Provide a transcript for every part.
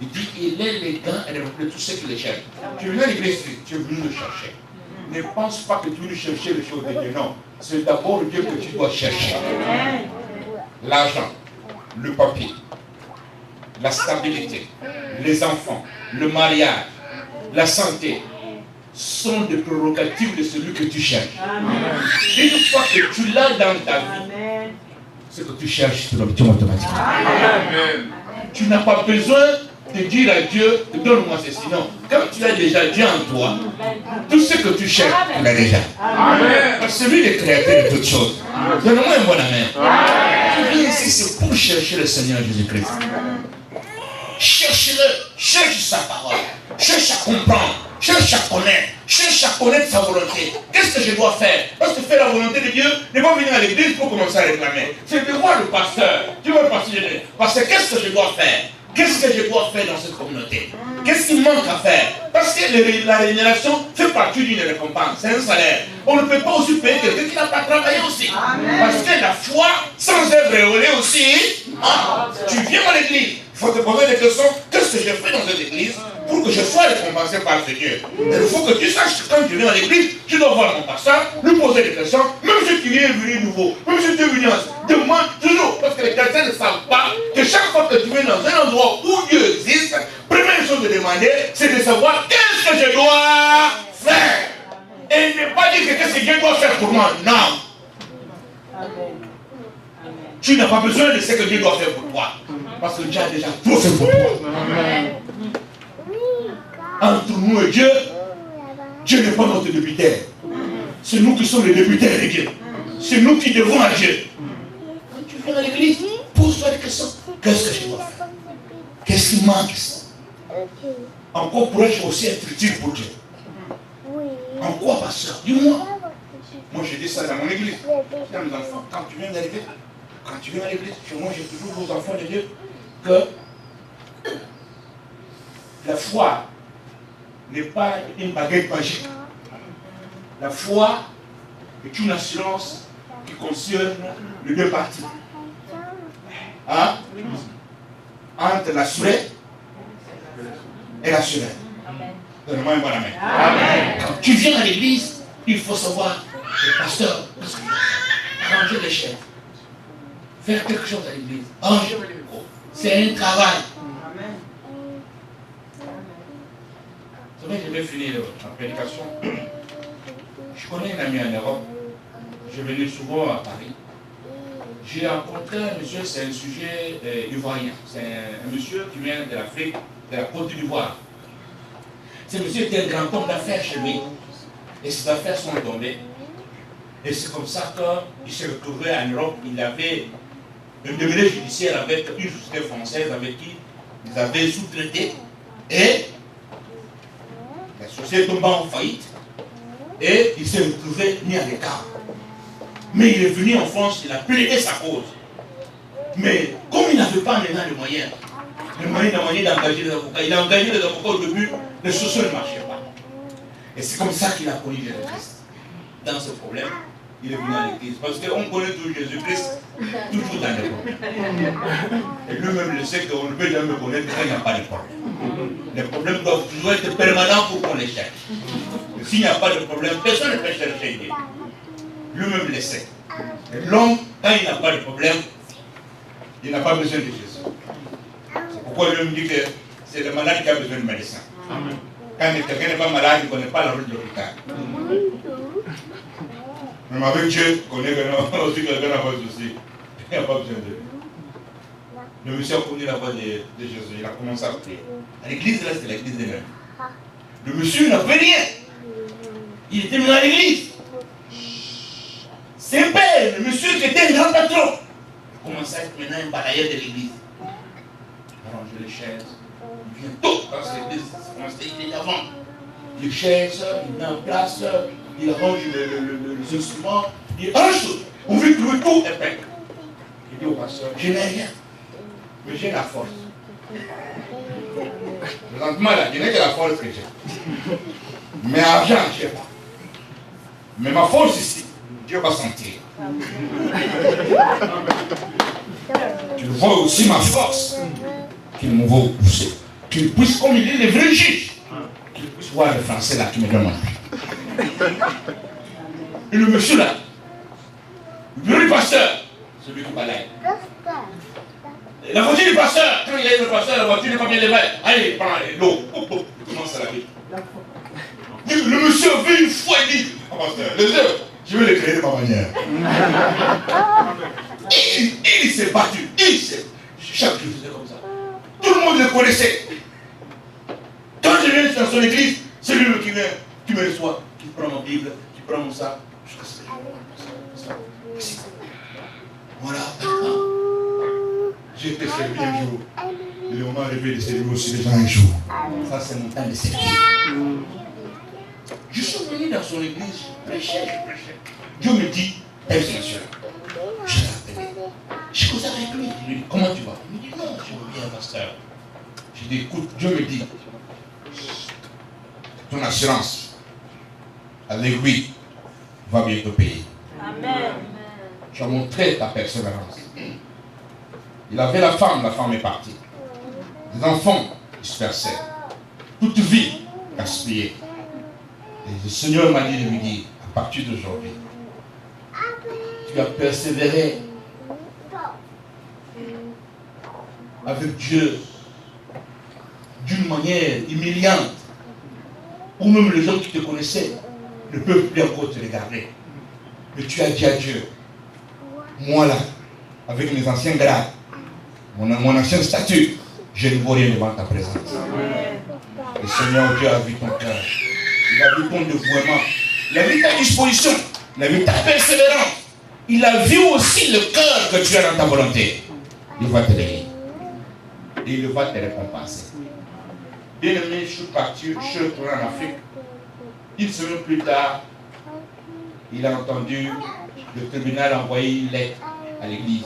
Il dit, il est élégant et de tous ceux qui le cherchent. Tu es venu à l'église, tu es venu le chercher. Ne pense pas que tu veux chercher les choses de Dieu. Non. C'est d'abord Dieu que tu dois chercher. L'argent, le papier, la stabilité, les enfants, le mariage, la santé sont des prérogatives de celui que tu cherches. Une fois que tu l'as dans ta vie, ce que tu cherches, tu l'obtiens automatiquement. Tu n'as pas besoin de dire à Dieu, donne-moi ceci. Non, quand tu as déjà Dieu en toi, tout ce que tu cherches, tu l'as déjà. Parce que lui, le créateur de toutes choses. Donne-moi un bon amen. Tu viens ici, c'est pour chercher le Seigneur Jésus-Christ. Cherche-le, cherche sa parole, cherche à comprendre, cherche à connaître sa volonté. Qu'est-ce que je dois faire? Parce que faire la volonté de Dieu, ne pas venir à l'église pour commencer à réclamer. C'est de voir le pasteur. Tu vois le pasteur, parce que qu'est-ce que je dois faire? Qu'est-ce que je dois faire dans cette communauté? Qu'est-ce qu'il manque à faire? Parce que la rémunération fait partie d'une récompense, c'est un salaire. On ne peut pas aussi payer quelqu'un qui n'a pas travaillé aussi. Amen. Parce que la foi sans œuvre est aussi. Tu viens à l'église, il faut te poser des questions. Qu'est-ce que je fais dans cette église pour que je sois récompensé par ce Dieu? Il faut que tu saches que quand tu viens à l'église, tu dois voir mon pasteur, lui poser des questions. Même si tu es venu nouveau, même si tu es venu demande toujours. Parce que les chrétiens ne savent pas que chaque fois que tu viens dans un endroit où Dieu existe, première chose de demander, c'est de savoir qu'est-ce que je dois faire. Et ne pas dire que qu'est-ce que Dieu doit faire pour moi. Non. Amen. Tu n'as pas besoin de ce que Dieu doit faire pour toi. Parce que Dieu a déjà tout fait pour toi. Amen. Entre nous et Dieu, Dieu n'est pas notre député. C'est nous qui sommes les députés de Dieu. C'est nous qui devons agir. Quand tu viens à l'église, pose-toi des questions. Qu'est-ce que je dois faire? Qu'est-ce qui manque? En quoi pourrais-je aussi être utile pour Dieu? En quoi, pasteur? Dis-moi. Moi, je dis ça dans mon église. Dans mes enfants, quand tu viens d'arriver, quand tu viens à l'église, moi, j'ai toujours aux enfants de Dieu que la foi n'est pas une baguette magique. La foi est une assurance qui concerne les deux parties. Hein? Entre l'assuré et l'assuré. Donne-moi un bon amen. Amen. Quand tu viens à l'église, il faut savoir, le pasteur, qu'est-ce que arranger les chefs, faire quelque chose à l'église, arranger les micros. C'est un travail. Amen. Vous savez, je vais finir ma prédication. Je connais un ami en Europe. Je venais souvent à Paris. J'ai rencontré un monsieur, c'est un sujet ivoirien. C'est un monsieur qui vient de l'Afrique, de la Côte d'Ivoire. Ce monsieur était un grand homme d'affaires chez lui. Et ses affaires sont tombées. Et c'est comme ça qu'il s'est retrouvé en Europe. Il avait un demeuré judiciaire avec une société française avec qui ils avaient sous-traité. Et la société tomba en faillite. Et il s'est retrouvé mis à l'écart. Mais il est venu en France, il a plaidé sa cause. Mais comme il n'avait pas maintenant les moyens d'engager les avocats, il a engagé les avocats au début, les choses ne marchaient pas. Et c'est comme ça qu'il a connu Jésus-Christ. Dans ce problème, il est venu à l'église. Parce qu'on connaît toujours Jésus-Christ, toujours dans les problèmes. Et lui-même le sait qu'on ne peut jamais connaître quand il n'y a pas de problème. Les problèmes doivent toujours être permanents pour qu'on les cherche. Et s'il n'y a pas de problème, personne ne peut chercher Dieu. Lui-même le sait. Et l'homme, quand il n'a pas de problème, il n'a pas besoin de Jésus. C'est pourquoi lui me dit que c'est le malade qui a besoin de médecin. Quand quelqu'un n'est pas malade, il ne connaît pas la route de l'hôpital. Même avec Dieu, il connaît aussi quelqu'un n'a pas de souci. Il n'a pas besoin de lui. Le monsieur a connu la voix de Jésus. Il a commencé à prier. À l'église, là, c'est l'église de l'homme. Le monsieur n'avait rien. Il était venu à l'église. C'est un père, le monsieur qui était un grand patron. Il commençait à être maintenant un balayeur de l'église. Il range les chaises. Il vient tout dans cette église. Il est avant. Les chaises, il met en place, il range les instruments, il range tout. On veut que tout est prêt. Il dit au pasteur, je n'ai rien, mais j'ai la force. Présentement là, je n'ai que la force que j'ai. Mais argent, je n'ai pas. Mais ma force ici, Dieu va sentir. Tu vois aussi ma force. qu'il me voit pousser. Qu'il puisse, comme il est le vrai juge, qu'il puisse voir le français là qui me demande. Et le monsieur là, le bureau du pasteur, celui qui balaye. La voiture du pasteur, quand il a eu le pasteur, la voiture n'est pas bien levée. Allez, prends l'eau. Il commence à laver. Le monsieur veut une fois, il dit, pasteur, les heures, je vais l'éclairer de ma manière. Il s'est battu. Chaque jour, il faisait comme ça. Tout le monde le connaissait. Quand je viens dans son église, c'est lui qui me reçoit, qui prend ma Bible, qui prend mon sac. Voilà. J'ai été servi un jour. Le moment arrivé de servir aussi les gens un jour. Ça, c'est mon temps de servir. Je suis venu dans son église, je prêchais. Dieu me dit, elle c'est sûr. Je l'ai appelé. Je causais avec lui. Je lui dis, comment tu vas? Il me dit, non, je veux bien, pasteur. Je dis, écoute, Dieu me dit, ton assurance, avec lui, va bientôt payer. Amen. Tu as montré ta persévérance. Il avait la femme est partie. Les enfants dispersés. Toute vie gaspillée. Et le Seigneur m'a dit de lui dire, à partir d'aujourd'hui, tu as persévéré avec Dieu d'une manière humiliante, où même les gens qui te connaissaient ne peuvent plus encore te regarder. Mais tu as dit à Dieu, moi là, avec mes anciens grades, mon ancien statut, je ne vois rien devant ta présence. Le Seigneur Dieu a vu ton cœur. Il a vu ton dévouement. Il a vu ta disposition. Il a vu ta persévérance. Il a vu aussi le cœur que tu as dans ta volonté. Il va te donner. Et il va te récompenser. Bien aimé, je suis parti, je suis retourné en Afrique. Une semaine plus tard, il a entendu le tribunal envoyer une lettre à l'église.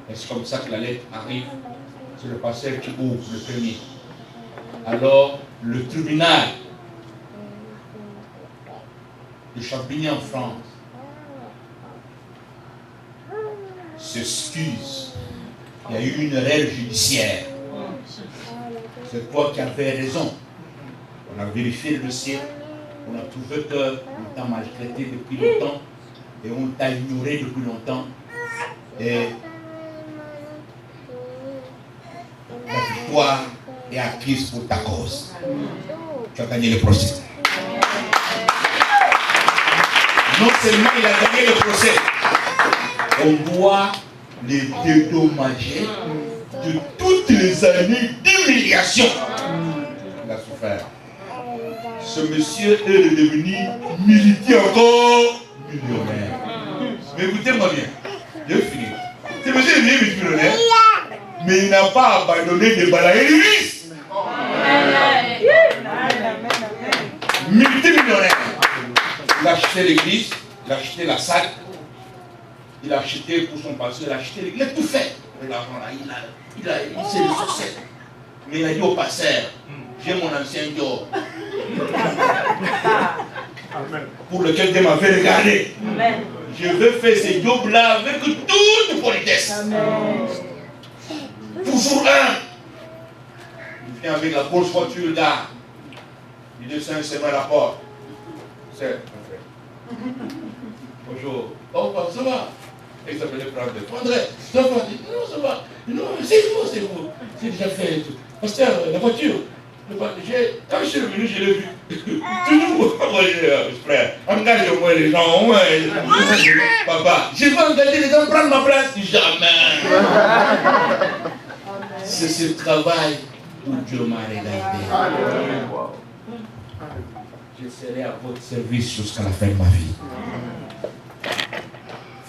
Et c'est comme ça que la lettre arrive. C'est le pasteur qui ouvre le premier. Alors, le tribunal de Champigny en France s'excuse. Il y a eu une erreur judiciaire. C'est toi qui avais raison. On a vérifié le dossier. On a trouvé qu'on t'a maltraité depuis longtemps et on t'a ignoré depuis longtemps. Et la victoire est acquise pour ta cause. Tu as gagné le procès. Non seulement il a gagné le procès, on doit les dédommager de toutes les années d'humiliation qu'il a souffert. Ce monsieur est devenu militaire encore millionnaire. Mais écoutez-moi bien, je vais finir. Ce monsieur est devenu millionnaire, mais il n'a pas abandonné de balayer l'église. Multimillionnaire. Il a acheté l'église, il a acheté la salle, il a acheté pour son pasteur, il a acheté l'église, il a tout fait. Il s'est ressourcé. Mais il a dit au pasteur, j'ai mon ancien job pour lequel Dieu m'avait regardé. Amen. Je veux faire ce job-là avec toute politesse. Amen. Toujours un. Il vient avec la grosse voiture là. Il descend, il se met à la porte. C'est bonjour. Oh, ça va. Et il s'appelait André. Ça va. Non, ça va. Non, c'est vous. C'est déjà fait. Pasteur, la voiture. Quand je suis revenu, je l'ai vu. Toujours, moi, frère, engage-moi les gens, au moins. Papa, je vais engager les gens prendre ma place. Jamais. C'est ce travail où Dieu m'a regardé. Je serai à votre service jusqu'à la fin de ma vie.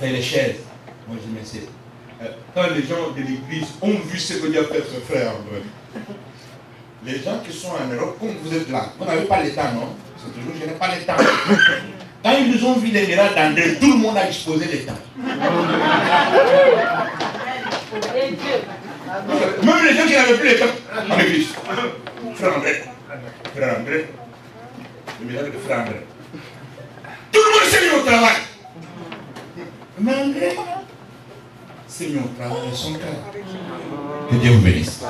Fais les chaises. Moi, je me sais. Quand les gens de l'église ont vu ce que Dieu a fait ce frère, les gens qui sont en Europe, comme vous êtes là, vous n'avez pas le temps, non? C'est toujours, je n'ai pas le temps. Quand ils nous ont vu les miracles d'André, tout le monde a disposé le temps. Même les gens qui n'avaient plus le temps en église. Frère André, le miracle de Frère André. Tout le monde s'est mis au travail. Mais André, Seigneur travaille son cœur. Que Dieu vous bénisse.